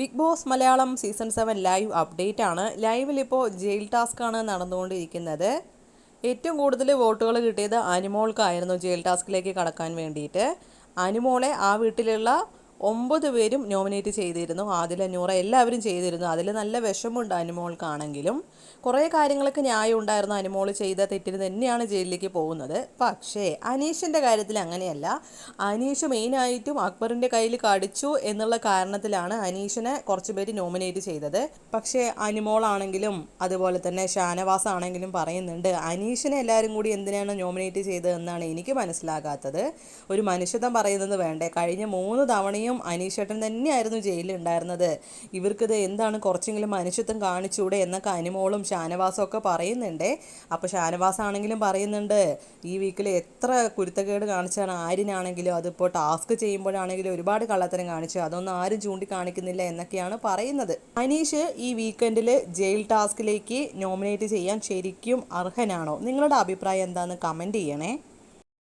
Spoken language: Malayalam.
Big boss Malayalam season 7 live update ആണ്. ലൈവിൽ ഇപ്പോൾ ജയിൽ ടാസ്ക് ആണ് നടന്നുകൊണ്ടിരിക്കുന്നത്. ഏറ്റവും കൂടുതൽ വോട്ടുകൾ കിട്ടിയത് അനിമോൾക്കായിരുന്നു ജയിൽ ടാസ്കിലേക്ക് കടക്കാൻ വേണ്ടിയിട്ട്. അനിമോളെ ആ വീട്ടിലുള്ള 9 പേരും നോമിനേറ്റ് ചെയ്തിരുന്നു. ആദില, നൂറ എല്ലാവരും ചെയ്തിരുന്നു. അതിൽ നല്ല വിഷമമുണ്ട് അനിമോൾക്കാണെങ്കിലും. കുറേ കാര്യങ്ങളൊക്കെ ന്യായം ഉണ്ടായിരുന്നു. അനിമോൾ ചെയ്ത തെറ്റിന് തന്നെയാണ് ജയിലിലേക്ക് പോകുന്നത്. പക്ഷേ അനീഷിൻ്റെ കാര്യത്തിൽ അങ്ങനെയല്ല. അനീഷ് മെയിനായിട്ടും അക്ബറിൻ്റെ കയ്യിൽ കടിച്ചു എന്നുള്ള കാരണത്തിലാണ് അനീഷിനെ കുറച്ച് പേര് നോമിനേറ്റ് ചെയ്തത്. പക്ഷേ അനിമോളാണെങ്കിലും അതുപോലെ തന്നെ ഷാനവാസ് ആണെങ്കിലും പറയുന്നുണ്ട് അനീഷിനെ എല്ലാവരും കൂടി എന്തിനാണ് നോമിനേറ്റ് ചെയ്തതെന്നാണ് എനിക്ക് മനസ്സിലാകാത്തത്. ഒരു മനുഷ്യത്വം പറയുന്നത് വേണ്ടേ? കഴിഞ്ഞ 3 തവണയും അനീഷേട്ടൻ തന്നെയായിരുന്നു ജയിലിൽ ഉണ്ടായിരുന്നത്. ഇവർക്കിത് എന്താണ് കുറച്ചെങ്കിലും മനുഷ്യത്വം കാണിച്ചൂടെ എന്നൊക്കെ അനിമോളും ഷാനവാസും ഒക്കെ പറയുന്നുണ്ട്. അപ്പോൾ ഷാനവാസ് ആണെങ്കിലും പറയുന്നുണ്ട് ഈ വീക്കിൽ എത്ര കുരുത്തക്കേട് കാണിച്ചാണ് ആര്യനാണെങ്കിലും അതിപ്പോൾ ടാസ്ക് ചെയ്യുമ്പോഴാണെങ്കിലും ഒരുപാട് കള്ളത്തരം കാണിച്ചു, അതൊന്നും ആരും ചൂണ്ടിക്കാണിക്കുന്നില്ല എന്നൊക്കെയാണ് പറയുന്നത്. അനീഷ് ഈ വീക്കെൻഡിൽ ജയിൽ ടാസ്കിലേക്ക് നോമിനേറ്റ് ചെയ്യാൻ ശരിക്കും അർഹനാണോ? നിങ്ങളുടെ അഭിപ്രായം എന്താണെന്ന് കമൻറ്റ് ചെയ്യണേ.